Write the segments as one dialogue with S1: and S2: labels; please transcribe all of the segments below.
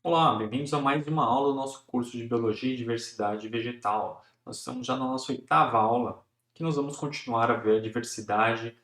S1: Olá, bem-vindos a mais uma aula do nosso curso de Biologia e Diversidade Vegetal. Nós estamos já na nossa oitava aula, que nós vamos continuar a ver a diversidade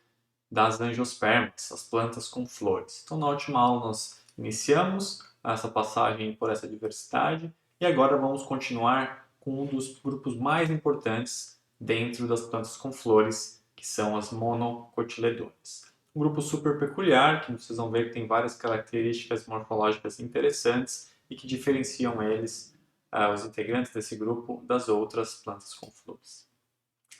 S1: das angiospermas, as plantas com flores. Então, na última aula nós iniciamos essa passagem por essa diversidade e agora vamos continuar com um dos grupos mais importantes dentro das plantas com flores, que são as monocotiledôneas. Um grupo super peculiar, que vocês vão ver que tem várias características morfológicas interessantes e que diferenciam eles, os integrantes desse grupo, das outras plantas com flores.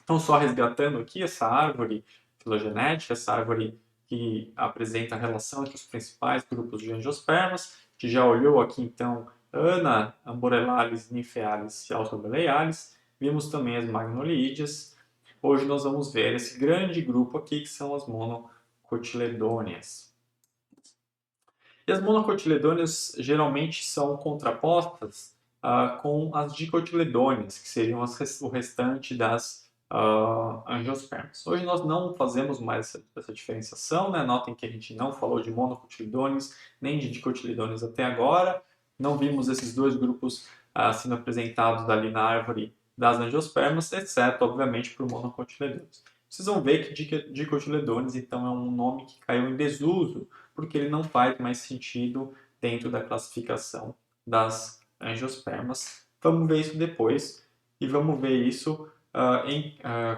S1: Então, só resgatando aqui essa árvore filogenética, essa árvore que apresenta a relação entre os principais grupos de angiospermas, que já olhou aqui então Ana, Amborellales, Nymphaealis e Autobeleales. Vimos também as Magnoliides. Hoje nós vamos ver esse grande grupo aqui, que são as monocotiledôneas. E as monocotiledôneas geralmente são contrapostas com as dicotiledôneas, que seriam o restante das angiospermas. Hoje nós não fazemos mais essa diferenciação, né? Notem que a gente não falou de monocotiledôneas nem de dicotiledôneas até agora. Não vimos esses dois grupos sendo apresentados ali na árvore das angiospermas, exceto, obviamente, por monocotiledôneas. Vocês vão ver que dicotiledôneas, então, é um nome que caiu em desuso, porque ele não faz mais sentido dentro da classificação das angiospermas. Vamos ver isso depois e vamos ver isso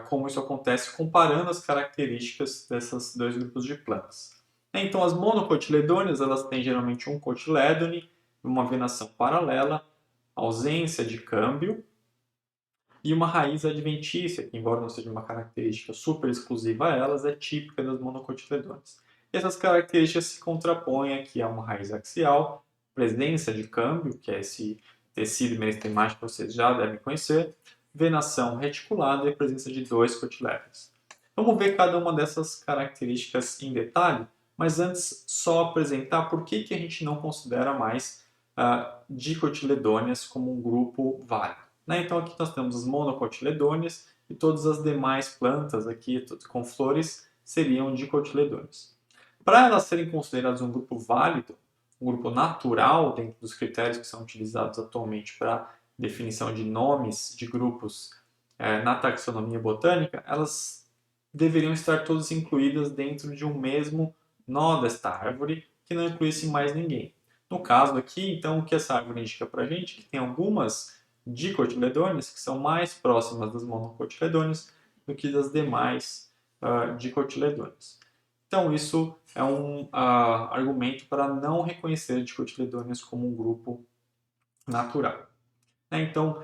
S1: como isso acontece comparando as características desses dois grupos de plantas. Então, as monocotiledôneas elas têm geralmente um cotilédone, uma venação paralela, ausência de câmbio e uma raiz adventícia, que embora não seja uma característica super exclusiva a elas, é típica das monocotiledôneas. Essas características se contrapõem aqui a uma raiz axial, presença de câmbio, que é esse tecido meristemático que vocês já devem conhecer, venação reticulada e a presença de dois cotilédones. Vamos ver cada uma dessas características em detalhe, mas antes só apresentar por que a gente não considera mais dicotiledôneas como um grupo válido. Né? Então aqui nós temos as monocotiledôneas e todas as demais plantas aqui com flores seriam dicotiledôneas. Para elas serem consideradas um grupo válido, um grupo natural dentro dos critérios que são utilizados atualmente para definição de nomes de grupos na taxonomia botânica, elas deveriam estar todas incluídas dentro de um mesmo nó desta árvore, que não incluísse mais ninguém. No caso aqui, então, o que essa árvore indica para a gente? Que tem algumas dicotiledôneas que são mais próximas das monocotiledôneas do que das demais dicotiledôneas. Então, isso é um argumento para não reconhecer dicotiledôneas como um grupo natural. Então,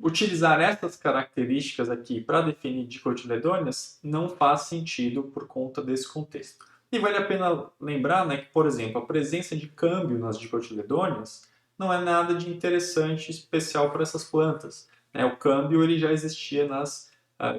S1: utilizar essas características aqui para definir dicotiledôneas não faz sentido por conta desse contexto. E vale a pena lembrar, né, que, por exemplo, a presença de câmbio nas dicotiledôneas não é nada de interessante especial para essas plantas. Né? O câmbio ele já existia nas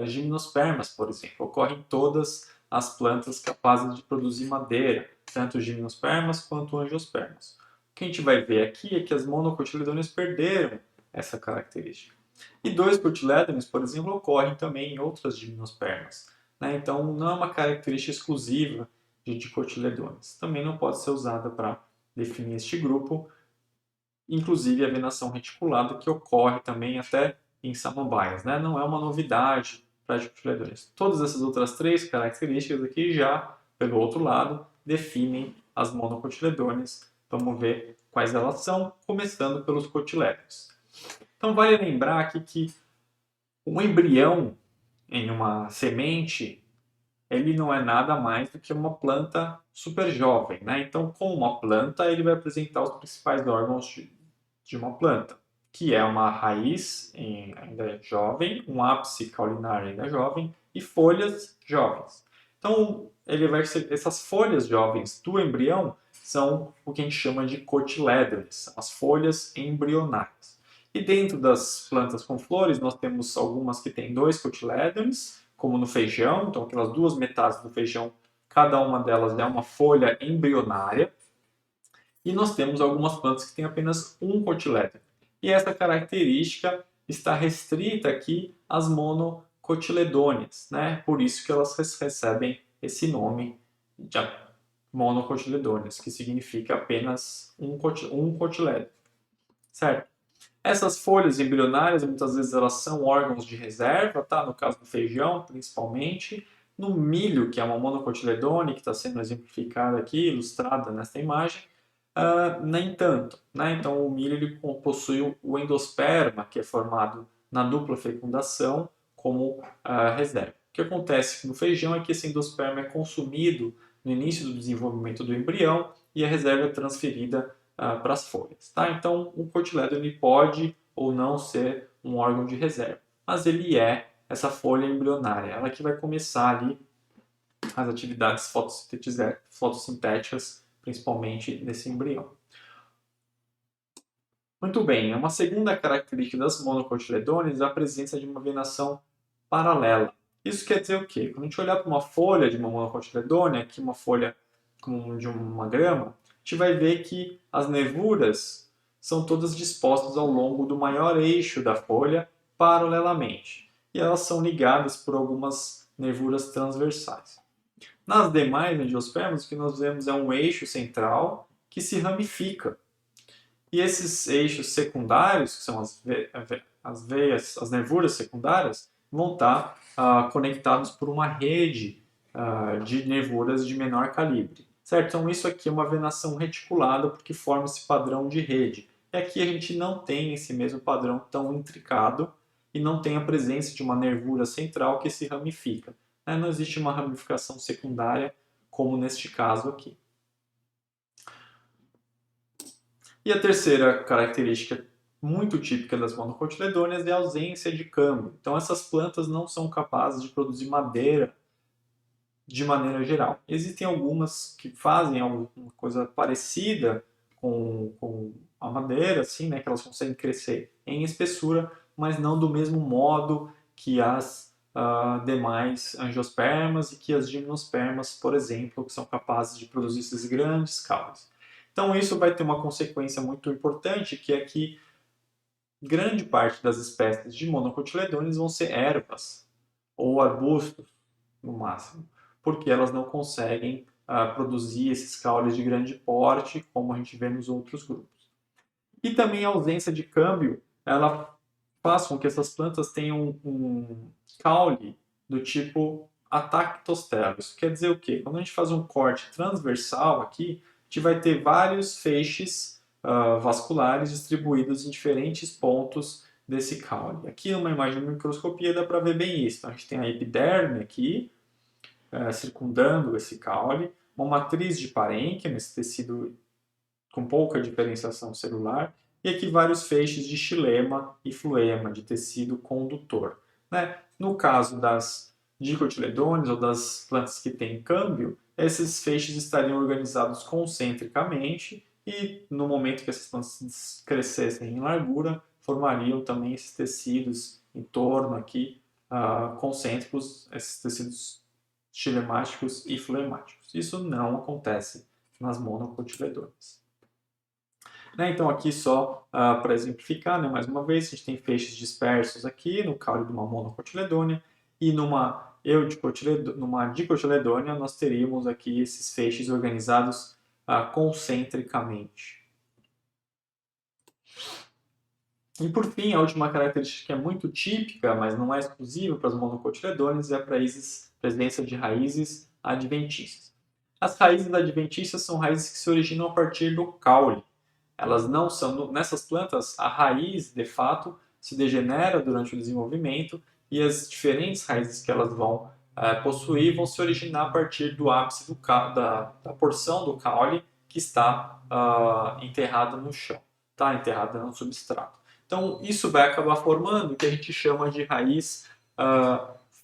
S1: gimnospermas, por exemplo. Ocorre em todas as plantas capazes de produzir madeira, tanto gimnospermas quanto angiospermas. O que a gente vai ver aqui é que as monocotiledôneas perderam essa característica. E dois cotilédones, por exemplo, ocorrem também em outras gimnospermas. Né? Então, não é uma característica exclusiva de dicotiledôneas. Também não pode ser usada para definir este grupo, inclusive a venação reticulada, que ocorre também até em samambaias. Né? Não é uma novidade para dicotiledôneas. Todas essas outras três características aqui já, pelo outro lado, definem as monocotiledôneas. Vamos ver quais elas são, começando pelos cotilédones. Então, vale lembrar aqui que um embrião em uma semente, ele não é nada mais do que uma planta super jovem, né? Então, como uma planta, ele vai apresentar os principais órgãos de uma planta, que é uma raiz ainda jovem, um ápice caulinar ainda jovem e folhas jovens. Então, ele vai ser, essas folhas jovens do embrião são o que a gente chama de cotilédones, são as folhas embrionárias. E dentro das plantas com flores, nós temos algumas que têm dois cotilédones, como no feijão, então aquelas duas metades do feijão, cada uma delas é uma folha embrionária. E nós temos algumas plantas que têm apenas um cotilédone. E essa característica está restrita aqui às monocotiledôneas, né? Por isso que elas recebem esse nome de monocotiledôneas, que significa apenas um cotilédone. certo? Essas folhas embrionárias, muitas vezes elas são órgãos de reserva, tá? No caso do feijão, principalmente. No milho, que é uma monocotiledone, que está sendo exemplificada aqui, ilustrada nesta imagem, nem tanto, né? Então, o milho ele possui o endosperma, que é formado na dupla fecundação, como reserva. O que acontece no feijão é que esse endosperma é consumido no início do desenvolvimento do embrião e a reserva é transferida para as folhas. Tá? Então, o cotilédone pode ou não ser um órgão de reserva, mas ele é essa folha embrionária, ela que vai começar ali as atividades fotossintéticas, principalmente nesse embrião. Muito bem, uma segunda característica das monocotiledôneas é a presença de uma venação paralela. Isso quer dizer o quê? Quando a gente olhar para uma folha de uma monocotiledônea, aqui uma folha de uma grama, a gente vai ver que as nervuras são todas dispostas ao longo do maior eixo da folha paralelamente. E elas são ligadas por algumas nervuras transversais. Nas demais angiospermas, o que nós vemos é um eixo central que se ramifica. E esses eixos secundários, que são as veias, as nervuras secundárias, vão estar conectados por uma rede de nervuras de menor calibre. Certo? Então, isso aqui é uma venação reticulada porque forma esse padrão de rede. E aqui a gente não tem esse mesmo padrão tão intricado e não tem a presença de uma nervura central que se ramifica. Não existe uma ramificação secundária como neste caso aqui. E a terceira característica muito típica das monocotiledôneas é a ausência de câmbio. Então, essas plantas não são capazes de produzir madeira de maneira geral. Existem algumas que fazem alguma coisa parecida com a madeira, assim, né, que elas conseguem crescer em espessura, mas não do mesmo modo que as demais angiospermas e que as gimnospermas, por exemplo, que são capazes de produzir esses grandes caules. Então, isso vai ter uma consequência muito importante, que é que grande parte das espécies de monocotiledôneas vão ser ervas ou arbustos, no máximo, porque elas não conseguem produzir esses caules de grande porte, como a gente vê nos outros grupos. E também a ausência de câmbio, ela faz com que essas plantas tenham um caule do tipo atactostelo. Isso quer dizer o quê? Quando a gente faz um corte transversal aqui, a gente vai ter vários feixes vasculares distribuídos em diferentes pontos desse caule. Aqui numa imagem de microscopia dá para ver bem isso. Então, a gente tem a epiderme aqui, circundando esse caule, uma matriz de parênquima, esse tecido com pouca diferenciação celular, e aqui vários feixes de xilema e floema, de tecido condutor. Né? No caso das dicotiledôneas ou das plantas que têm câmbio, esses feixes estariam organizados concentricamente e no momento que essas plantas crescessem em largura, formariam também esses tecidos em torno aqui concêntricos, esses tecidos xilemáticos e floemáticos. Isso não acontece nas monocotiledôneas. Então, aqui só para exemplificar, mais uma vez, a gente tem feixes dispersos aqui no caule de uma monocotiledônea e numa dicotiledônea nós teríamos aqui esses feixes organizados concentricamente. E por fim, a última característica que é muito típica, mas não é exclusiva para as monocotiledôneas, é a presença de raízes adventícias. As raízes adventícias são raízes que se originam a partir do caule. Elas não são, nessas plantas, a raiz, de fato, se degenera durante o desenvolvimento e as diferentes raízes que elas vão possuir vão se originar a partir do ápice da porção do caule que está enterrada no chão, tá? Enterrada no substrato. Então, isso vai acabar formando o que a gente chama de raiz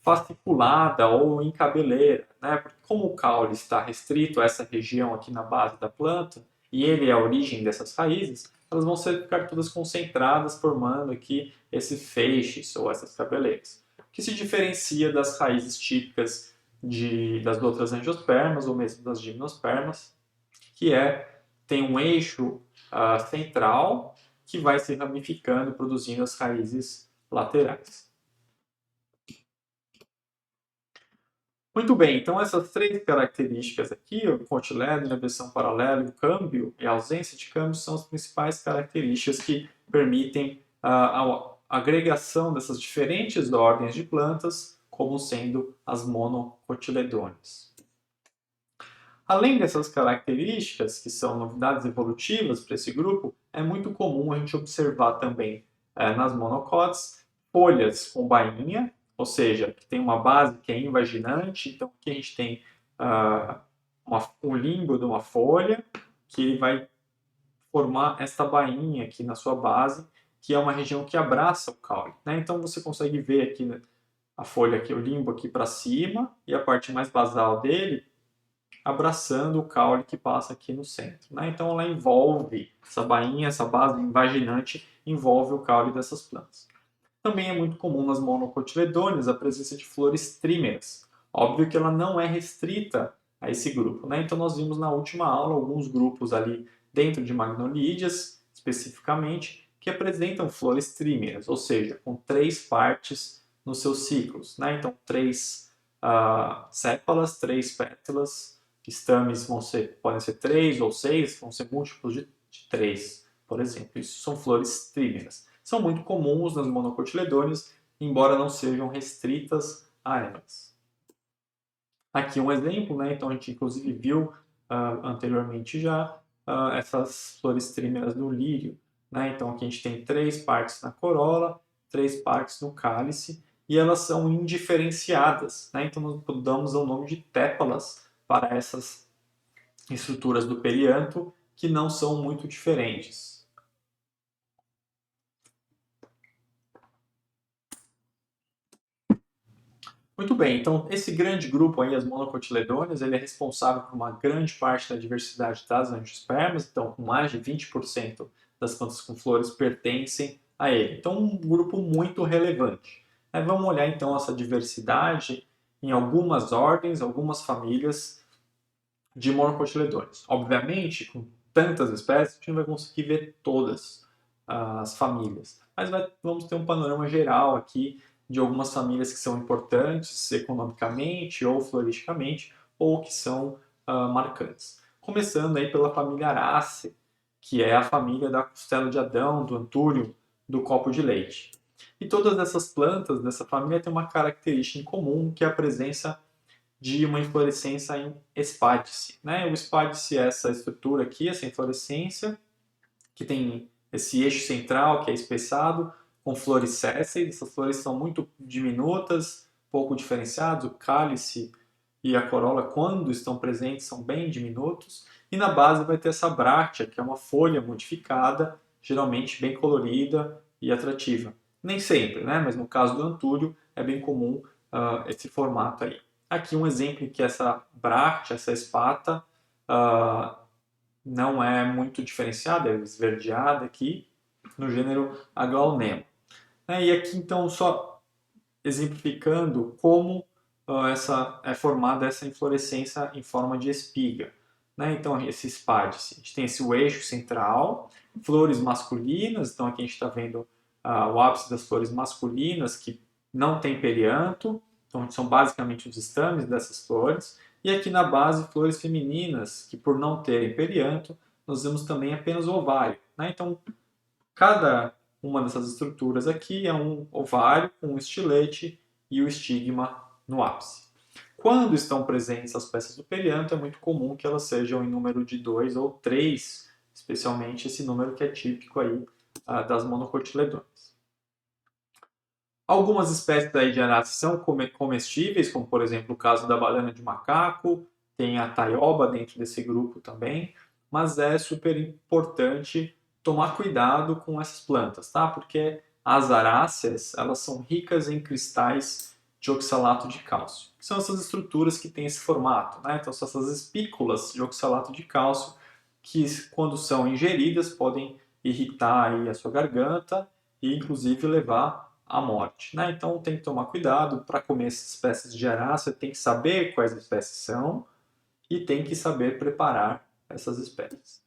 S1: fasciculada ou encabeleira, né? Porque como o caule está restrito a essa região aqui na base da planta, e ele é a origem dessas raízes, elas vão ficar todas concentradas, formando aqui esse feixes ou essas cabeleiras, que se diferencia das raízes típicas das outras angiospermas ou mesmo das gimnospermas, que tem um eixo central que vai se ramificando, produzindo as raízes laterais. Muito bem, então essas três características aqui, o cotiledônio, a inversão paralela, o câmbio e a ausência de câmbio são as principais características que permitem a agregação dessas diferentes ordens de plantas como sendo as monocotiledôneas. Além dessas características, que são novidades evolutivas para esse grupo, é muito comum a gente observar também nas monocotes folhas com bainha, ou seja, que tem uma base que é invaginante, então aqui a gente tem um limbo de uma folha que vai formar esta bainha aqui na sua base, que é uma região que abraça o caule. Né? Então você consegue ver aqui a folha aqui, o limbo aqui para cima e a parte mais basal dele abraçando o caule que passa aqui no centro. Né? Então ela envolve essa bainha, essa base invaginante, envolve o caule dessas plantas. Também é muito comum nas monocotiledôneas a presença de flores trímeras. Óbvio que ela não é restrita a esse grupo. Né? Então nós vimos na última aula alguns grupos ali dentro de magnolídeas, especificamente, que apresentam flores trímeras, ou seja, com 3 partes nos seus ciclos. Né? Então 3 sépalas, 3 pétalas, estames podem ser 3 ou 6, vão ser múltiplos de 3, por exemplo. Isso são flores trímeras. São muito comuns nas monocotiledôneas, embora não sejam restritas a elas. Aqui um exemplo, né? Então a gente inclusive viu anteriormente já essas flores trímeras do lírio. Né? Então aqui a gente tem 3 partes na corola, 3 partes no cálice, e elas são indiferenciadas. Né? Então nós damos o nome de tépalas para essas estruturas do perianto que não são muito diferentes. Muito bem, então esse grande grupo aí, as monocotiledôneas, ele é responsável por uma grande parte da diversidade das angiospermas, então com mais de 20% das plantas com flores pertencem a ele. Então um grupo muito relevante. Vamos olhar então essa diversidade em algumas ordens, algumas famílias de monocotiledôneas. Obviamente, com tantas espécies, a gente não vai conseguir ver todas as famílias, mas vamos ter um panorama geral aqui de algumas famílias que são importantes economicamente ou floristicamente, ou que são marcantes. Começando aí pela família Araceae, que é a família da costela de Adão, do antúrio, do copo de leite. E todas essas plantas dessa família têm uma característica em comum, que é a presença de uma inflorescência em espádice. Né? O espádice é essa estrutura aqui, essa inflorescência, que tem esse eixo central que é espessado, com flores sésseis. Essas flores são muito diminutas, pouco diferenciadas. O cálice e a corola, quando estão presentes, são bem diminutos. E na base vai ter essa bráctea, que é uma folha modificada, geralmente bem colorida e atrativa. Nem sempre, né? Mas no caso do antúrio é bem comum esse formato aí. Aqui um exemplo em que essa bráctea, essa espata, não é muito diferenciada, é esverdeada aqui, no gênero Aglaonema. E aqui então só exemplificando como é formada essa inflorescência em forma de espiga. Então esse espádice, a gente tem esse eixo central, flores masculinas, então aqui a gente está vendo o ápice das flores masculinas que não tem perianto, então são basicamente os estames dessas flores, e aqui na base flores femininas que por não terem perianto, nós vemos também apenas o ovário. Então cada uma dessas estruturas aqui é um ovário com um estilete e o estigma no ápice. Quando estão presentes as peças do perianto, é muito comum que elas sejam em número de 2 ou 3, especialmente esse número que é típico aí das monocotiledôneas. Algumas espécies aí de aráceas são comestíveis, como por exemplo o caso da banana de macaco, tem a taioba dentro desse grupo também, mas é super importante tomar cuidado com essas plantas, tá? Porque as aráceas, elas são ricas em cristais de oxalato de cálcio, que são essas estruturas que têm esse formato, né? Então são essas espículas de oxalato de cálcio que, quando são ingeridas, podem irritar aí a sua garganta e inclusive levar à morte. Então tem que tomar cuidado para comer essas espécies de arácea, tem que saber quais espécies são e tem que saber preparar essas espécies.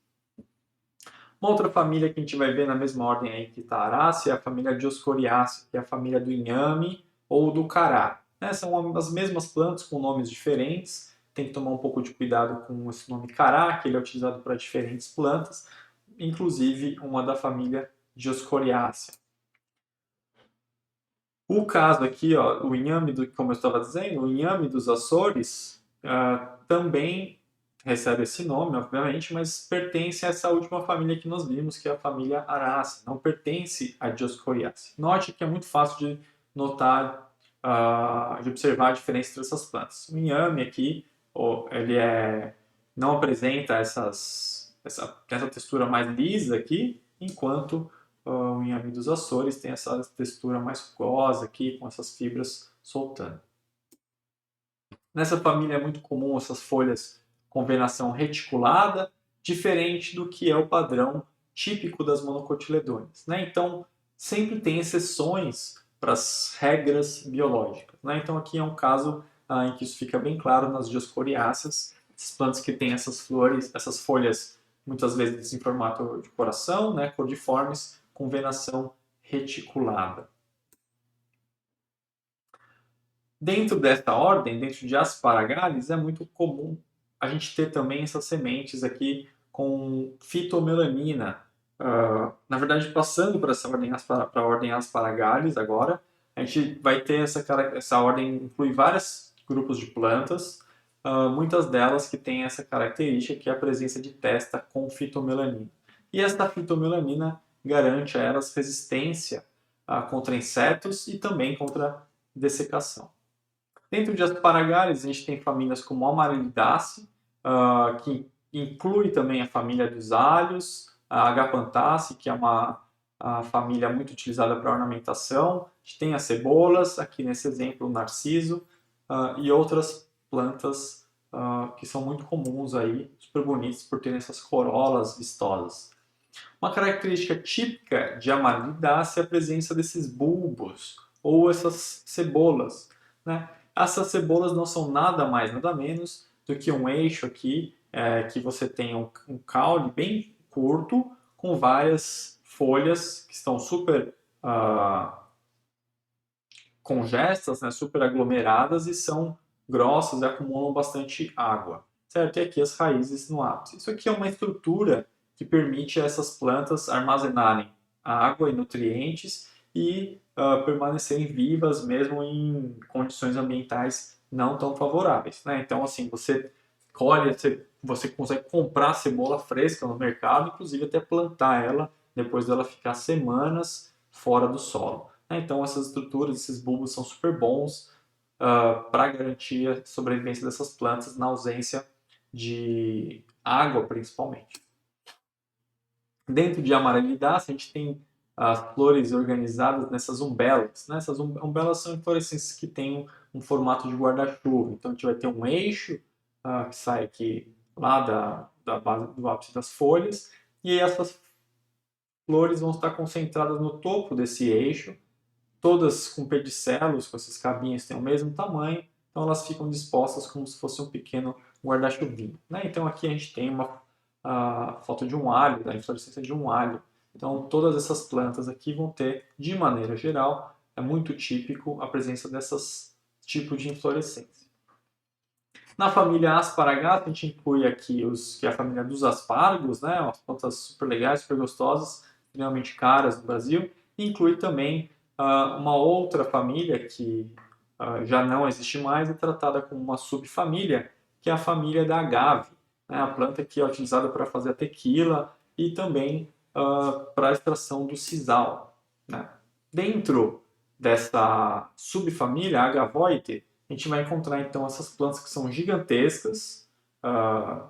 S1: Uma outra família que a gente vai ver na mesma ordem aí que está a arácea é a família Dioscoriaceae, que é a família do inhame ou do cará. né? São as mesmas plantas com nomes diferentes. Tem que tomar um pouco de cuidado com esse nome cará, que ele é utilizado para diferentes plantas, inclusive uma da família Dioscoriaceae. O caso aqui, ó, o inhame, como eu estava dizendo, o inhame dos Açores também recebe esse nome, obviamente, mas pertence a essa última família que nós vimos, que é a família Araceae, não pertence a Dioscoriaceae. Note que é muito fácil de notar, de observar a diferença dessas plantas. O inhame aqui, ele não apresenta essa textura mais lisa aqui, enquanto o inhame dos Açores tem essa textura mais rugosa aqui, com essas fibras soltando. Nessa família é muito comum essas folhas com venação reticulada, diferente do que é o padrão típico das monocotiledôneas, né? Então, sempre tem exceções para as regras biológicas, né? Então, aqui é um caso em que isso fica bem claro nas Dioscoriáceas, essas plantas que têm essas flores, essas folhas muitas vezes em formato de coração, né, cordiformes, com venação reticulada. Dentro desta ordem, dentro de Asparagales, é muito comum a gente ter também essas sementes aqui com fitomelanina. Na verdade, passando para a ordem Asparagales agora, a gente vai ter essa ordem, inclui vários grupos de plantas, muitas delas que têm essa característica, que é a presença de testa com fitomelanina. E esta fitomelanina garante a elas resistência contra insetos e também contra dessecação. Dentro de Asparagales, a gente tem famílias como Amarilidaceae, que inclui também a família dos alhos, a Agapantaceae, que é uma família muito utilizada para ornamentação. A gente tem as cebolas, aqui nesse exemplo o narciso, e outras plantas que são muito comuns aí, super bonitas por terem essas corolas vistosas. Uma característica típica de Amarilidaceae é a presença desses bulbos, ou essas cebolas, né? Essas cebolas não são nada mais, nada menos do que um eixo aqui, que você tem um caule bem curto, com várias folhas que estão super congestas, né, super aglomeradas e são grossas e acumulam bastante água, certo? E aqui as raízes no ápice. Isso aqui é uma estrutura que permite a essas plantas armazenarem água e nutrientes e permanecerem vivas mesmo em condições ambientais não tão favoráveis, né? Então, assim, você colhe, você consegue comprar cebola fresca no mercado, inclusive até plantar ela depois dela ficar semanas fora do solo. Então, essas estruturas, esses bulbos são super bons para garantir a sobrevivência dessas plantas na ausência de água, principalmente. Dentro de Amarilidaceae, a gente tem as flores organizadas nessas umbelas. Né? Essas umbelas são inflorescências que têm um formato de guarda-chuva. Então, a gente vai ter um eixo que sai aqui lá da base do ápice das folhas, e essas flores vão estar concentradas no topo desse eixo, todas com pedicelos, com esses cabinhos que têm o mesmo tamanho, então elas ficam dispostas como se fosse um pequeno guarda-chuvinho. Né? Então aqui a gente tem uma foto de um alho, da inflorescência de um alho. Então todas essas plantas aqui vão ter, de maneira geral, é muito típico a presença desses tipos de inflorescência. Na família Asparagaceae, a gente inclui aqui que é a família dos aspargos, né? Umas plantas super legais, super gostosas, extremamente caras no Brasil. E inclui também uma outra família que já não existe mais, é tratada como uma subfamília, que é a família da agave, né? A planta que é utilizada para fazer a tequila e também para a extração do sisal, né? Dentro dessa subfamília, a Agavoideae, a gente vai encontrar então essas plantas que são gigantescas,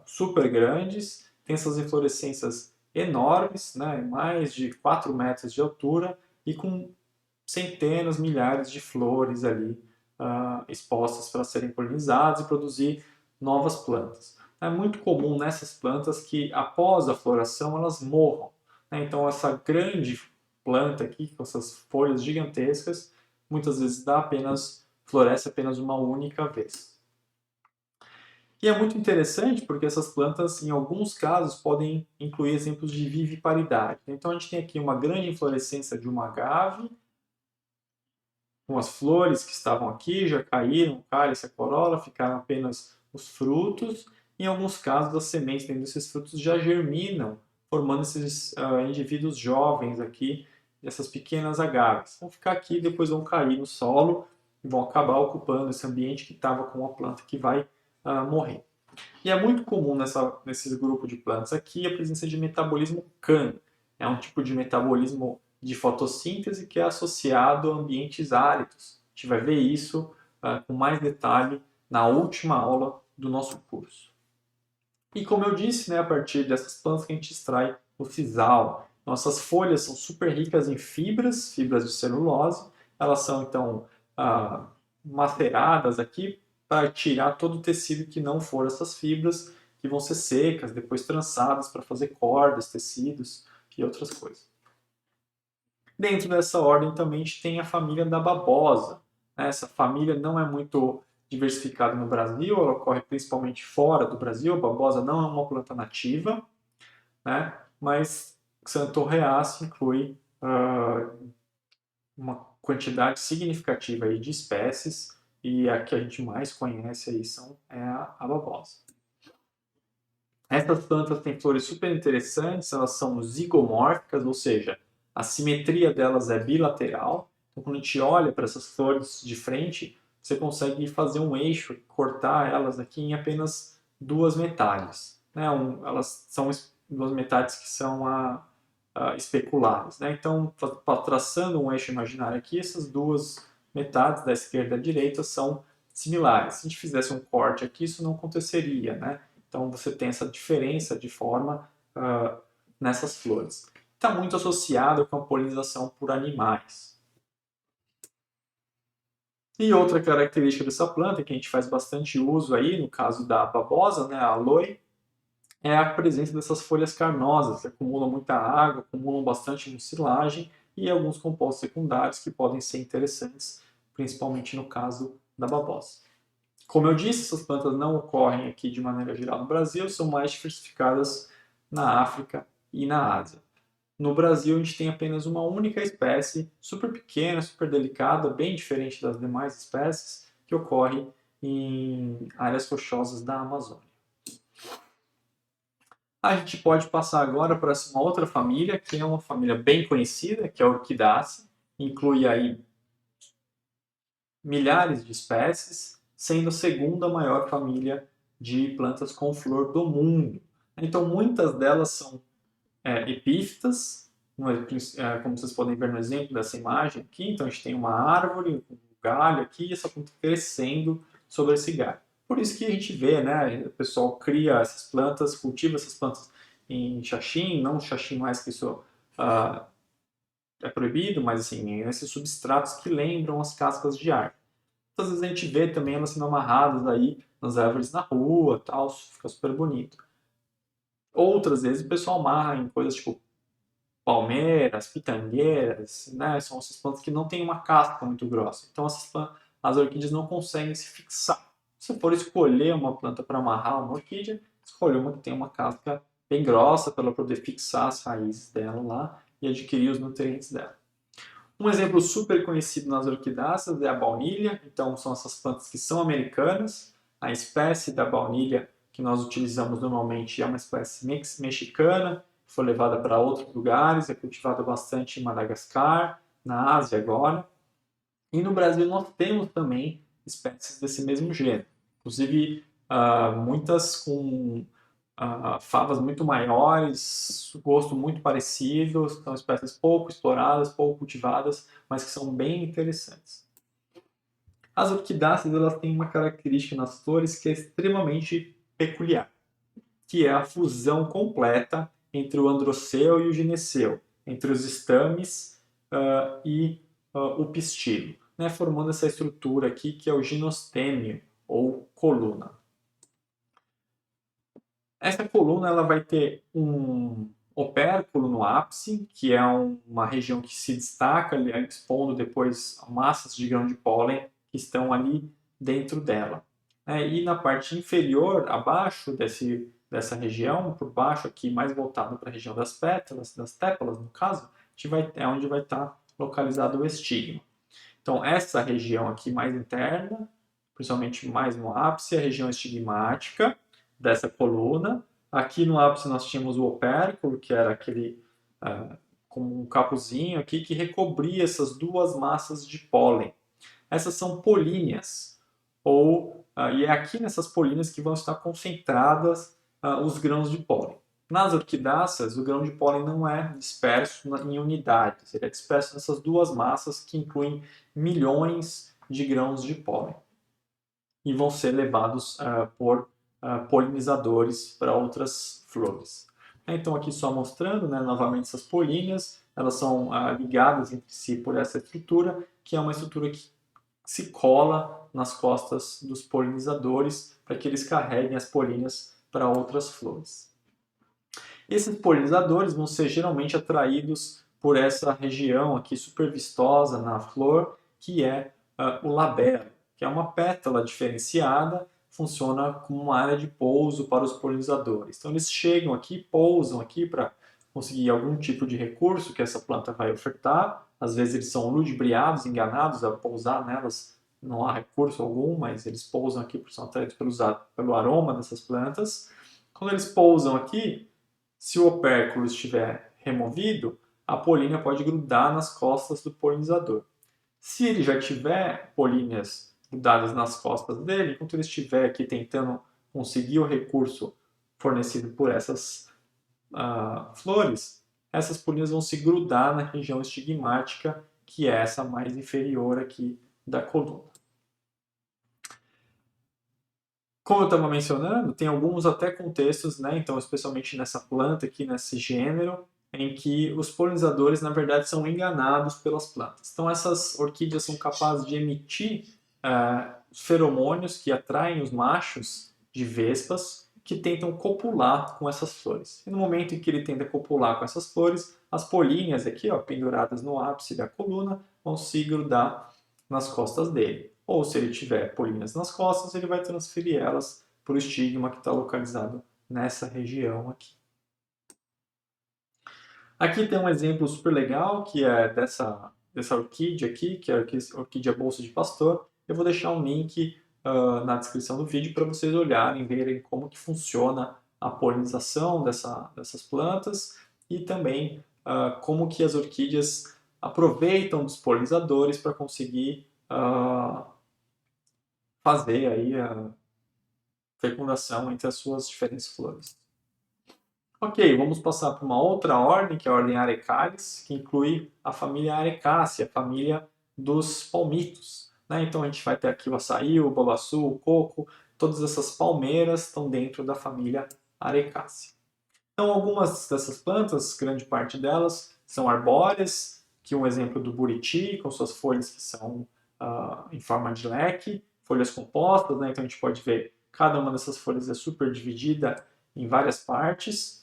S1: super grandes, tem essas inflorescências enormes, né? Mais de 4 metros de altura e com centenas, milhares de flores ali expostas para serem polinizadas e produzir novas plantas. É muito comum nessas plantas que após a floração elas morram, né? Então essa grande planta aqui com essas folhas gigantescas muitas vezes floresce apenas uma única vez. E é muito interessante porque essas plantas, em alguns casos, podem incluir exemplos de viviparidade. Então a gente tem aqui uma grande inflorescência de uma agave, com as flores que estavam aqui, já caíram, o cálice, a corola, ficaram apenas os frutos. Em alguns casos, as sementes dentro desses frutos já germinam, formando esses indivíduos jovens aqui, essas pequenas agaves. Vão ficar aqui, depois vão cair no solo e vão acabar ocupando esse ambiente que estava com a planta que vai morrer. E é muito comum nesses grupos de plantas aqui a presença de metabolismo CAN. É um tipo de metabolismo de fotossíntese que é associado a ambientes áridos. A gente vai ver isso com mais detalhe na última aula do nosso curso. E como eu disse, né, a partir dessas plantas que a gente extrai o sisal. Nossas folhas são super ricas em fibras, fibras de celulose. Elas são então maceradas aqui para tirar todo o tecido que não for essas fibras, que vão ser secas, depois trançadas para fazer cordas, tecidos e outras coisas. Dentro dessa ordem também a gente tem a família da babosa. Essa família não é muito diversificada no Brasil, ela ocorre principalmente fora do Brasil. A babosa não é uma planta nativa, né? Mas Xanthorrhoeaceae inclui uma quantidade significativa aí de espécies e a que a gente mais conhece aí é a babosa. Essas plantas têm flores super interessantes, elas são zigomórficas, ou seja, a simetria delas é bilateral. Então, quando a gente olha para essas flores de frente, você consegue fazer um eixo, cortar elas aqui em apenas duas metades. Né? Elas são duas metades que são especulares. Né? Então, traçando um eixo imaginário aqui, essas duas metades, da esquerda e da direita, são similares. Se a gente fizesse um corte aqui, isso não aconteceria, né? Então você tem essa diferença de forma nessas flores. Está muito associado com a polinização por animais. E outra característica dessa planta, que a gente faz bastante uso aí, no caso da babosa, né, a aloe, é a presença dessas folhas carnosas, que acumulam muita água, acumulam bastante mucilagem e alguns compostos secundários que podem ser interessantes, principalmente no caso da babosa. Como eu disse, essas plantas não ocorrem aqui de maneira geral no Brasil, são mais diversificadas na África e na Ásia. No Brasil, a gente tem apenas uma única espécie, super pequena, super delicada, bem diferente das demais espécies, que ocorre em áreas rochosas da Amazônia. A gente pode passar agora para uma outra família, que é uma família bem conhecida, que é a Orquidácea. Inclui aí milhares de espécies, sendo a segunda maior família de plantas com flor do mundo. Então, muitas delas são epífitas, como vocês podem ver no exemplo dessa imagem aqui. Então, a gente tem uma árvore, um galho aqui, e essa planta crescendo sobre esse galho. Por isso que a gente vê, né, o pessoal cria essas plantas, cultiva essas plantas em xaxim, não xaxim mais que isso é proibido, mas assim, esses substratos que lembram as cascas de árvore. Às vezes a gente vê também elas sendo amarradas aí nas árvores na rua, tal, fica super bonito. Outras vezes o pessoal amarra em coisas tipo palmeiras, pitangueiras, né? São essas plantas que não têm uma casca muito grossa. Então as orquídeas não conseguem se fixar. Se for escolher uma planta para amarrar uma orquídea, escolha uma que tem uma casca bem grossa para ela poder fixar as raízes dela lá e adquirir os nutrientes dela. Um exemplo super conhecido nas orquidáceas é a baunilha. Então, são essas plantas que são americanas. A espécie da baunilha que nós utilizamos normalmente é uma espécie mexicana, que foi levada para outros lugares, é cultivada bastante em Madagascar, na Ásia agora. E no Brasil nós temos também espécies desse mesmo gênero. Inclusive, muitas com favas muito maiores, gosto muito parecido, são espécies pouco exploradas, pouco cultivadas, mas que são bem interessantes. As orquidáceas elas têm uma característica nas flores que é extremamente peculiar, que é a fusão completa entre o androceu e o gineceu, entre os estames e o pistilo, né, formando essa estrutura aqui que é o ginostêmio, ou coluna. Essa coluna ela vai ter um opérculo no ápice, que é uma região que se destaca, expondo depois massas de grão de pólen que estão ali dentro dela. E na parte inferior, abaixo dessa região, por baixo aqui, mais voltado para a região das pétalas, das tépalas no caso, é onde vai estar localizado o estigma. Então, essa região aqui mais interna, principalmente mais no ápice, é a região estigmática dessa coluna. Aqui no ápice nós tínhamos o opérculo, que era aquele como um capuzinho aqui que recobria essas duas massas de pólen. Essas são políneas, e é aqui nessas políneas que vão estar concentradas os grãos de pólen. Nas orquidáceas, o grão de pólen não é disperso em unidades, ele é disperso nessas duas massas que incluem milhões de grãos de pólen e vão ser levados por polinizadores para outras flores. Então aqui só mostrando, né, novamente essas políneas, elas são ligadas entre si por essa estrutura, que é uma estrutura que se cola nas costas dos polinizadores para que eles carreguem as políneas para outras flores. Esses polinizadores vão ser geralmente atraídos por essa região aqui super vistosa na flor, que é o labelo, que é uma pétala diferenciada, funciona como uma área de pouso para os polinizadores. Então eles chegam aqui, pousam aqui para conseguir algum tipo de recurso que essa planta vai ofertar. Às vezes eles são ludibriados, enganados a pousar nelas, não há recurso algum, mas eles pousam aqui porque são atraídos pelo aroma dessas plantas. Quando eles pousam aqui, se o opérculo estiver removido, a polínia pode grudar nas costas do polinizador. Se ele já tiver políneas grudadas nas costas dele, enquanto ele estiver aqui tentando conseguir o recurso fornecido por essas flores, essas políneas vão se grudar na região estigmática, que é essa mais inferior aqui da coluna. Como eu estava mencionando, tem alguns até contextos, né? Então, especialmente nessa planta aqui, nesse gênero, em que os polinizadores, na verdade, são enganados pelas plantas. Então, essas orquídeas são capazes de emitir feromônios que atraem os machos de vespas que tentam copular com essas flores. E no momento em que ele tenta copular com essas flores, as políneas aqui, ó, penduradas no ápice da coluna, vão se grudar nas costas dele. Ou se ele tiver políneas nas costas, ele vai transferir elas para o estigma que está localizado nessa região aqui. Aqui tem um exemplo super legal, que é dessa orquídea aqui, que é a orquídea bolsa de pastor. Eu vou deixar um link na descrição do vídeo para vocês olharem, verem como que funciona a polinização dessas plantas e também como que as orquídeas aproveitam dos polinizadores para conseguir fazer aí a fecundação entre as suas diferentes flores. Ok, vamos passar para uma outra ordem, que é a ordem Arecales, que inclui a família Arecácea, a família dos palmitos. Né? Então a gente vai ter aqui o açaí, o babaçu, o coco, todas essas palmeiras estão dentro da família Arecácea. Então algumas dessas plantas, grande parte delas, são arbóreas, que um exemplo do buriti, com suas folhas que são em forma de leque, folhas compostas, né? Então a gente pode ver cada uma dessas folhas é super dividida em várias partes.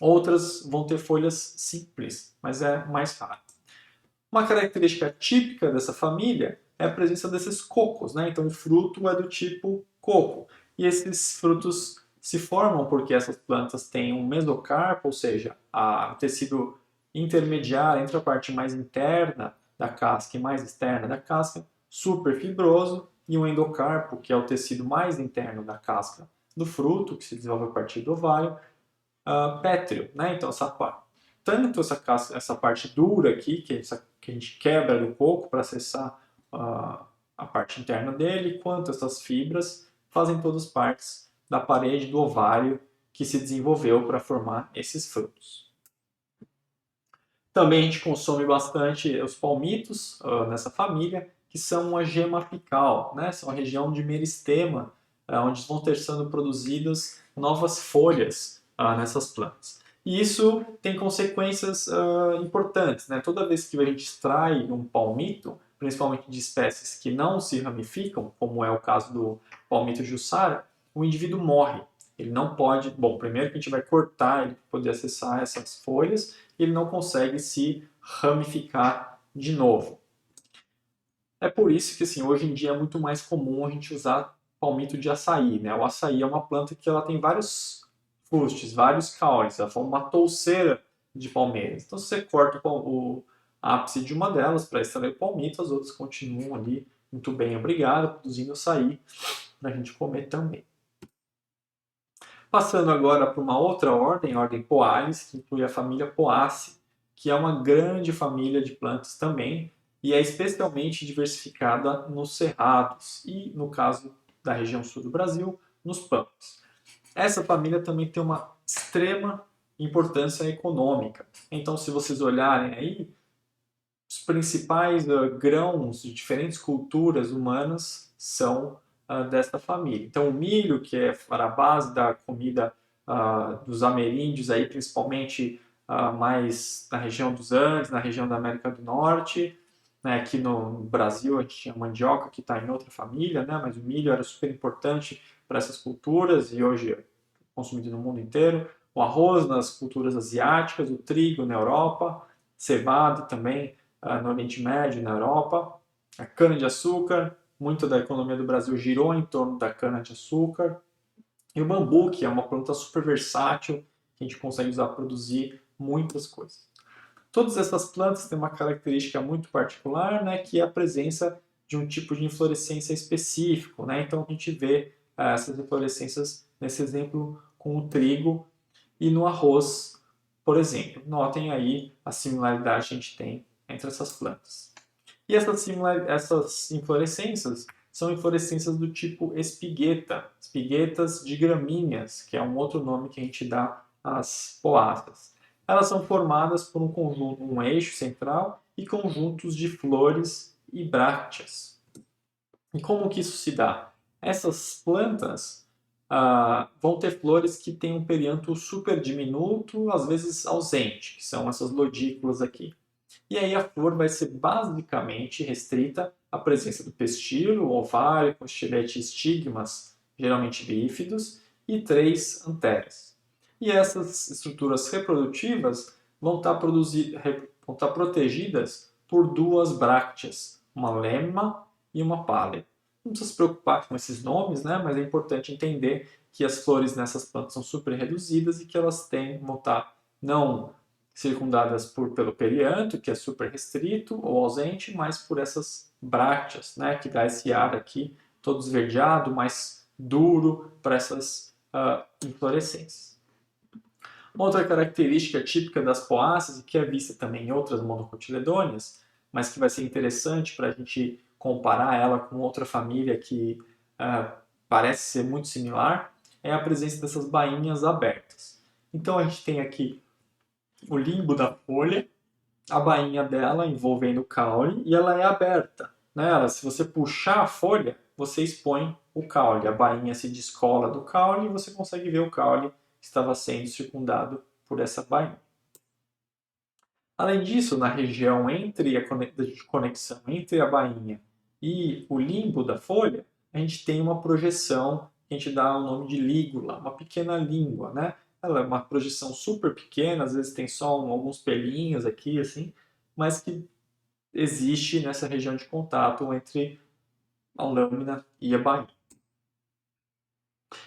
S1: Outras vão ter folhas simples, mas é mais raro. Uma característica típica dessa família é a presença desses cocos, né? Então o fruto é do tipo coco. E esses frutos se formam porque essas plantas têm um mesocarpo, ou seja, o tecido intermediário entre a parte mais interna da casca e mais externa da casca, super fibroso, e um endocarpo, que é o tecido mais interno da casca do fruto, que se desenvolve a partir do ovário, pétreo, né? Então tanto essa parte dura aqui, que a gente quebra do coco para acessar a parte interna dele, quanto essas fibras fazem todas partes da parede do ovário que se desenvolveu para formar esses frutos. Também a gente consome bastante os palmitos nessa família, que são uma gema apical, né? São a região de meristema, onde vão ter sendo produzidas novas folhas nessas plantas. E isso tem consequências importantes, né? Toda vez que a gente extrai um palmito, principalmente de espécies que não se ramificam, como é o caso do palmito jussara, o indivíduo morre. Ele não pode... Bom, primeiro que a gente vai cortar ele para poder acessar essas folhas, e ele não consegue se ramificar de novo. É por isso que assim, hoje em dia é muito mais comum a gente usar palmito de açaí, né? O açaí é uma planta que ela tem vários fustes, vários caules, ela forma uma touceira de palmeiras. Então, se você corta o ápice de uma delas para extrair o palmito, as outras continuam ali muito bem, obrigado, produzindo açaí para a gente comer também. Passando agora para uma outra ordem, a ordem Poales, que inclui a família Poaceae, que é uma grande família de plantas também, e é especialmente diversificada nos cerrados e, no caso da região sul do Brasil, nos pampas. Essa família também tem uma extrema importância econômica. Então, se vocês olharem aí, os principais grãos de diferentes culturas humanas são desta família. Então, o milho, que é a base da comida dos ameríndios, aí, principalmente mais na região dos Andes, na região da América do Norte. Né? Aqui no Brasil, a gente tinha mandioca, que está em outra família, né? Mas o milho era super importante para essas culturas e hoje é consumido no mundo inteiro. O arroz nas culturas asiáticas, o trigo na Europa, cevada também no Oriente Médio e na Europa. A cana-de-açúcar, muito da economia do Brasil girou em torno da cana-de-açúcar. E o bambu, que é uma planta super versátil, que a gente consegue usar para produzir muitas coisas. Todas essas plantas têm uma característica muito particular, né, que é a presença de um tipo de inflorescência específico. Né? Então a gente vê essas inflorescências nesse exemplo com o trigo e no arroz, por exemplo. Notem aí a similaridade que a gente tem entre essas plantas. E essas inflorescências são inflorescências do tipo espigueta, espiguetas de gramíneas, que é um outro nome que a gente dá às poáceas. Elas são formadas por um conjunto, um eixo central e conjuntos de flores e brácteas. E como que isso se dá? Essas plantas vão ter flores que têm um perianto super diminuto, às vezes ausente, que são essas lodículas aqui. E aí a flor vai ser basicamente restrita à presença do pistilo, o ovário, com estilete e estigmas, geralmente bífidos, e 3 anteras. E essas estruturas reprodutivas vão estar protegidas por 2 brácteas, uma lemma e uma pálea. Não precisa se preocupar com esses nomes, né? Mas é importante entender que as flores nessas plantas são super reduzidas e que elas vão estar não circundadas pelo perianto, que é super restrito ou ausente, mas por essas brácteas, né, que dá esse ar aqui todo esverdeado, mais duro para essas inflorescências. Uma outra característica típica das poáceas, e que é vista também em outras monocotiledôneas, mas que vai ser interessante para a gente comparar ela com outra família que parece ser muito similar, é a presença dessas bainhas abertas. Então a gente tem aqui o limbo da folha, a bainha dela envolvendo o caule e ela é aberta. Né? Se você puxar a folha, você expõe o caule. A bainha se descola do caule e você consegue ver o caule que estava sendo circundado por essa bainha. Além disso, na região entre a conexão entre a bainha e o limbo da folha, a gente tem uma projeção que a gente dá o nome de lígula, uma pequena língua, né? Ela é uma projeção super pequena, às vezes tem só alguns pelinhos aqui, assim, mas que existe nessa região de contato entre a lâmina e a bainha.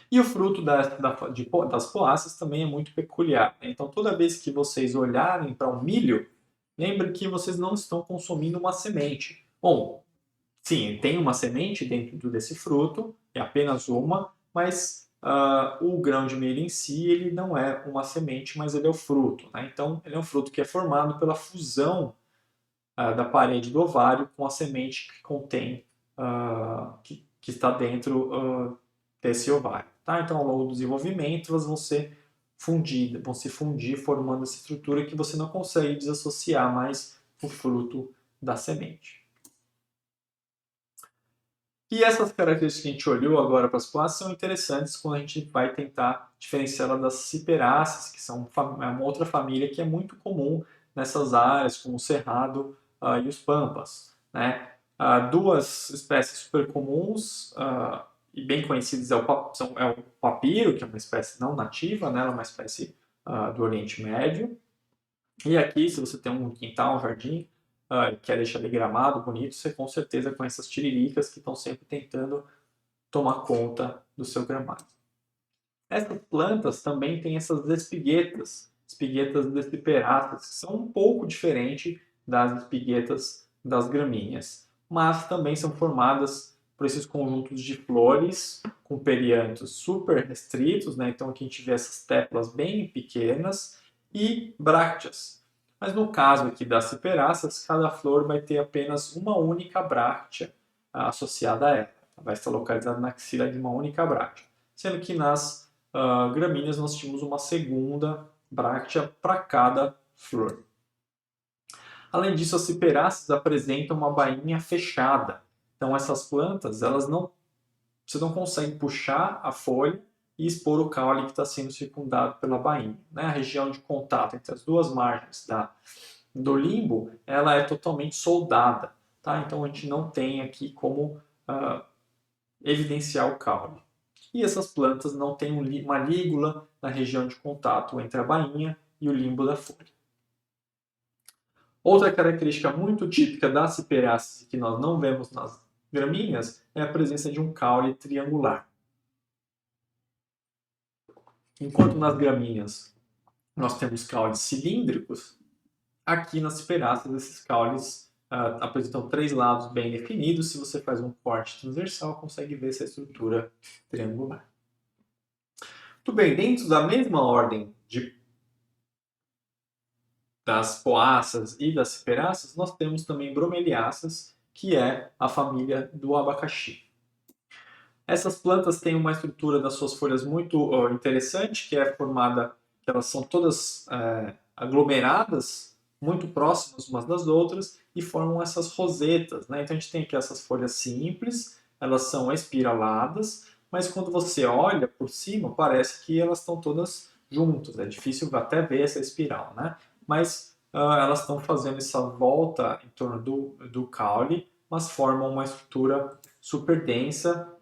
S1: E o fruto das poáceas também é muito peculiar. Né? Então, toda vez que vocês olharem para o milho, lembre que vocês não estão consumindo uma semente. Bom, sim, tem uma semente dentro desse fruto, é apenas uma, mas o grão de milho em si ele não é uma semente, mas ele é o fruto. Né? Então, ele é um fruto que é formado pela fusão da parede do ovário com a semente que contém, que está dentro desse ovário. Tá? Então, ao longo do desenvolvimento, elas vão ser fundidas, vão se fundir, formando essa estrutura que você não consegue desassociar mais o fruto da semente. E essas características que a gente olhou agora para as plantas são interessantes quando a gente vai tentar diferenciá-las das ciperáceas, que são uma outra família que é muito comum nessas áreas, como o cerrado e os pampas. Né? 2 espécies super comuns e bem conhecidas é o papiro, que é uma espécie não nativa, né? Ela é uma espécie do Oriente Médio. E aqui, se você tem um quintal, um jardim, quer deixar ele gramado, bonito, você com certeza conhece as tiriricas que estão sempre tentando tomar conta do seu gramado. Essas plantas também têm essas espiguetas deciperáceas, que são um pouco diferentes das espiguetas das gramíneas. Mas também são formadas por esses conjuntos de flores com periantos super restritos, né? Então aqui a gente vê essas téplas bem pequenas e brácteas. Mas no caso aqui das ciperáceas, cada flor vai ter apenas uma única bráctea associada a ela. Vai estar localizada na axila de uma única bráctea. Sendo que nas gramíneas nós tínhamos uma segunda bráctea para cada flor. Além disso, as ciperáceas apresentam uma bainha fechada. Então essas plantas, você não consegue puxar a folha e expor o caule que está sendo circundado pela bainha. Né? A região de contato entre as duas margens do limbo, ela é totalmente soldada. Tá? Então a gente não tem aqui como evidenciar o caule. E essas plantas não têm uma lígula na região de contato entre a bainha e o limbo da folha. Outra característica muito típica das ciperáceas que nós não vemos nas gramíneas é a presença de um caule triangular. Enquanto nas gramíneas nós temos caules cilíndricos, aqui nas ciperáceas esses caules apresentam 3 lados bem definidos. Se você faz um corte transversal, consegue ver essa estrutura triangular. Muito bem, dentro da mesma ordem das poáceas e das ciperáceas, nós temos também bromeliáceas, que é a família do abacaxi. Essas plantas têm uma estrutura das suas folhas muito interessante, que é formada, que elas são todas aglomeradas, muito próximas umas das outras, e formam essas rosetas. Né? Então a gente tem aqui essas folhas simples, elas são espiraladas, mas quando você olha por cima, parece que elas estão todas juntas. É difícil até ver essa espiral, né? Mas elas estão fazendo essa volta em torno do caule, mas formam uma estrutura super densa,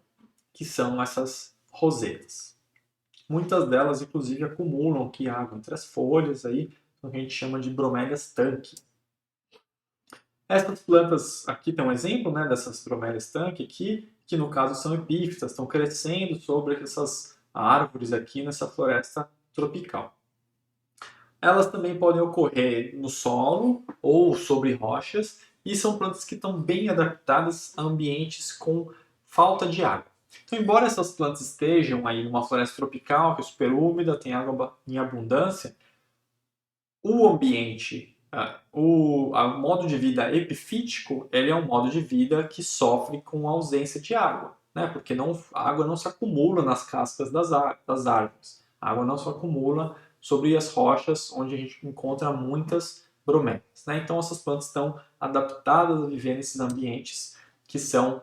S1: que são essas rosetas. Muitas delas, inclusive, acumulam aqui água entre as folhas, aí, o que a gente chama de bromélias tanque. Essas plantas, aqui tem um exemplo, né, dessas bromélias tanque aqui, que no caso são epífitas, estão crescendo sobre essas árvores aqui nessa floresta tropical. Elas também podem ocorrer no solo ou sobre rochas, e são plantas que estão bem adaptadas a ambientes com falta de água. Então, embora essas plantas estejam aí numa floresta tropical, que é super úmida, tem água em abundância, o ambiente, o modo de vida epifítico, ele é um modo de vida que sofre com a ausência de água, né? Porque a água não se acumula nas cascas das árvores, a água não se acumula sobre as rochas, onde a gente encontra muitas bromélias. Né? Então, essas plantas estão adaptadas a viver nesses ambientes que são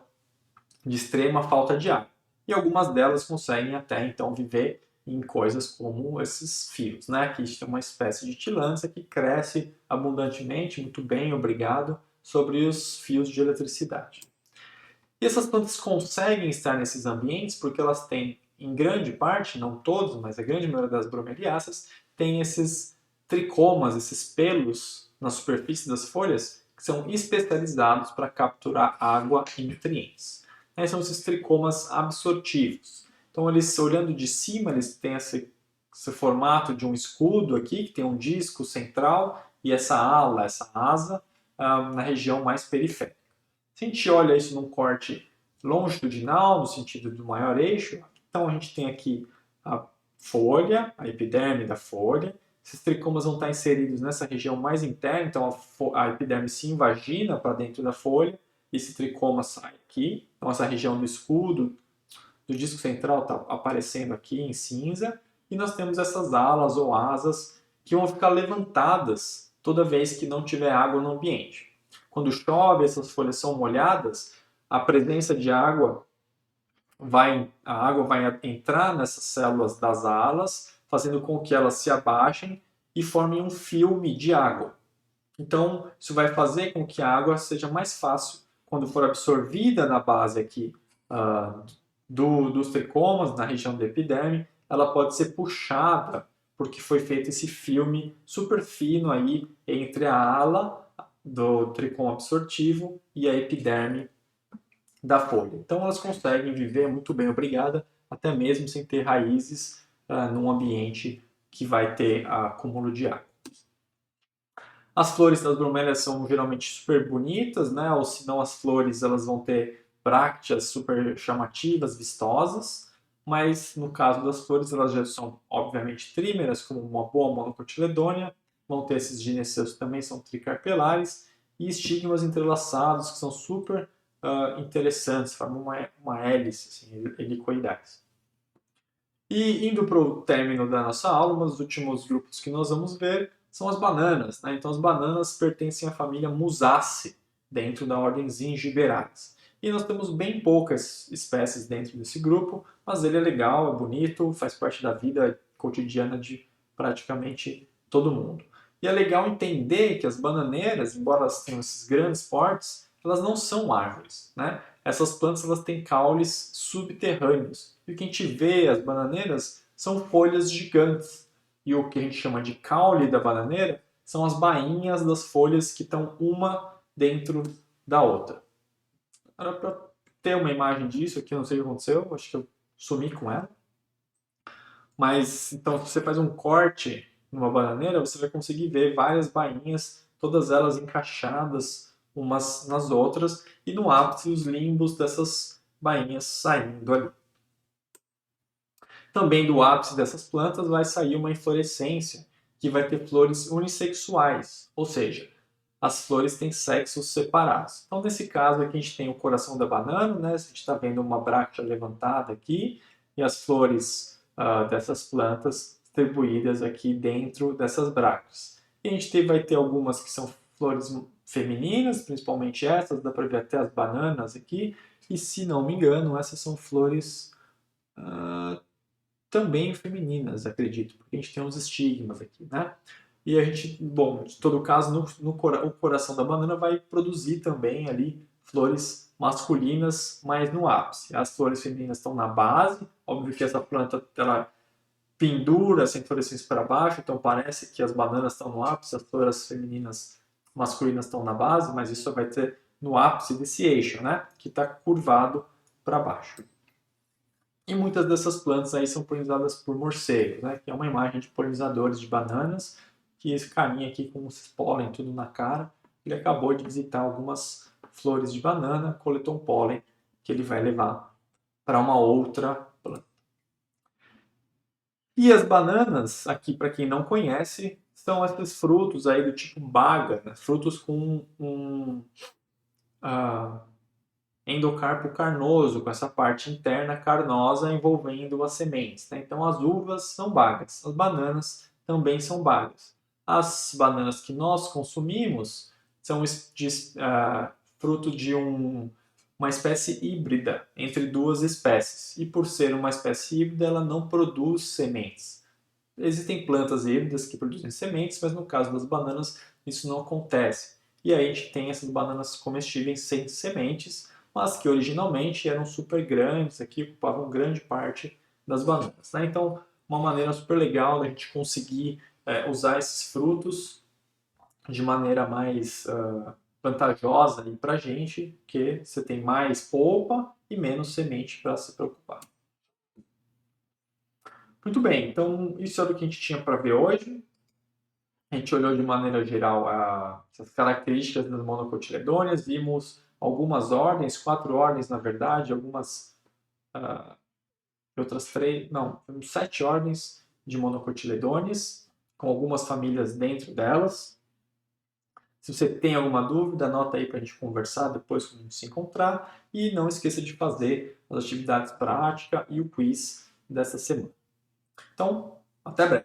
S1: de extrema falta de água. E algumas delas conseguem até então viver em coisas como esses fios, né? Aqui tem uma espécie de tillandsia que cresce abundantemente, muito bem, obrigado, sobre os fios de eletricidade. E essas plantas conseguem estar nesses ambientes porque elas têm, em grande parte, não todos, mas a grande maioria das bromeliáceas, tem esses tricomas, esses pelos na superfície das folhas, que são especializados para capturar água e nutrientes. São esses tricomas absortivos. Então, eles, olhando de cima, eles têm esse formato de um escudo aqui, que tem um disco central e essa ala, essa asa, na região mais periférica. Se a gente olha isso num corte longitudinal, no sentido do maior eixo, então a gente tem aqui a folha, a epiderme da folha. Esses tricomas vão estar inseridos nessa região mais interna, então a epiderme se invagina para dentro da folha, esse tricoma sai aqui. Então essa região do escudo, do disco central, está aparecendo aqui em cinza. E nós temos essas alas ou asas que vão ficar levantadas toda vez que não tiver água no ambiente. Quando chove, essas folhas são molhadas, a presença de água a água vai entrar nessas células das alas, fazendo com que elas se abaixem e formem um filme de água. Então, isso vai fazer com que a água seja mais fácil, quando for absorvida na base aqui dos tricomas, na região da epiderme, ela pode ser puxada, porque foi feito esse filme super fino aí entre a ala do tricoma absortivo e a epiderme da folha. Então elas conseguem viver muito bem, obrigada, até mesmo sem ter raízes num ambiente que vai ter acúmulo de água. As flores das bromélias são geralmente super bonitas, né? Ou se não, as flores elas vão ter brácteas super chamativas, vistosas, mas no caso das flores elas já são obviamente trímeras, como uma boa monocotiledônia, vão ter esses gineceus que também são tricarpelares, e estigmas entrelaçados que são super interessantes, formam uma hélice, assim, helicoidais. E indo para o término da nossa aula, um dos últimos grupos que nós vamos ver são as bananas, né? Então as bananas pertencem à família Musaceae, dentro da ordem Zingiberaceae. E nós temos bem poucas espécies dentro desse grupo, mas ele é legal, é bonito, faz parte da vida cotidiana de praticamente todo mundo. E é legal entender que as bananeiras, embora elas tenham esses grandes portes, elas não são árvores, né? Essas plantas elas têm caules subterrâneos. E o que a gente vê, as bananeiras, são folhas gigantes. E o que a gente chama de caule da bananeira são as bainhas das folhas que estão uma dentro da outra. Era para ter uma imagem disso aqui, não sei o que aconteceu, acho que eu sumi com ela. Mas então, se você faz um corte numa bananeira, você vai conseguir ver várias bainhas, todas elas encaixadas umas nas outras, e no ápice os limbos dessas bainhas saindo ali. Também do ápice dessas plantas vai sair uma inflorescência que vai ter flores unissexuais, ou seja, as flores têm sexos separados. Então, nesse caso aqui, a gente tem o coração da banana, né? A gente está vendo uma bráctea levantada aqui, e as flores dessas plantas distribuídas aqui dentro dessas brácteas. E a gente vai ter algumas que são flores femininas, principalmente essas, dá para ver até as bananas aqui, e se não me engano, essas são flores também femininas, acredito, porque a gente tem uns estigmas aqui, né? E a gente, bom, de todo caso, o coração da banana vai produzir também ali flores masculinas, mas no ápice. As flores femininas estão na base, óbvio que essa planta ela pendura essa inflorescência para baixo, então parece que as bananas estão no ápice, as flores femininas masculinas estão na base, mas isso vai ter no ápice desse eixo, né? Que está curvado para baixo. E muitas dessas plantas aí são polinizadas por morcegos, né? Que é uma imagem de polinizadores de bananas, que esse carinha aqui com esse pólen tudo na cara, ele acabou de visitar algumas flores de banana, coletou um pólen que ele vai levar para uma outra planta. E as bananas, aqui para quem não conhece, são esses frutos aí do tipo baga, né? Frutos com endocarpo carnoso, com essa parte interna carnosa envolvendo as sementes, né? Então as uvas são bagas, as bananas também são bagas. As bananas que nós consumimos são fruto de uma espécie híbrida entre duas espécies. E por ser uma espécie híbrida, ela não produz sementes. Existem plantas híbridas que produzem sementes, mas no caso das bananas isso não acontece. E aí a gente tem essas bananas comestíveis sem sementes, mas que originalmente eram super grandes, aqui ocupavam grande parte das bananas, né? Então, uma maneira super legal da gente conseguir usar esses frutos de maneira mais vantajosa para a gente, que você tem mais polpa e menos semente para se preocupar. Muito bem, então isso era o que a gente tinha para ver hoje. A gente olhou de maneira geral as características das monocotiledôneas, vimos algumas ordens, 4 ordens na verdade, algumas outras 3, não, 7 ordens de monocotiledôneas, com algumas famílias dentro delas. Se você tem alguma dúvida, anota aí para a gente conversar depois quando a gente se encontrar. E não esqueça de fazer as atividades práticas e o quiz dessa semana. Então, até breve.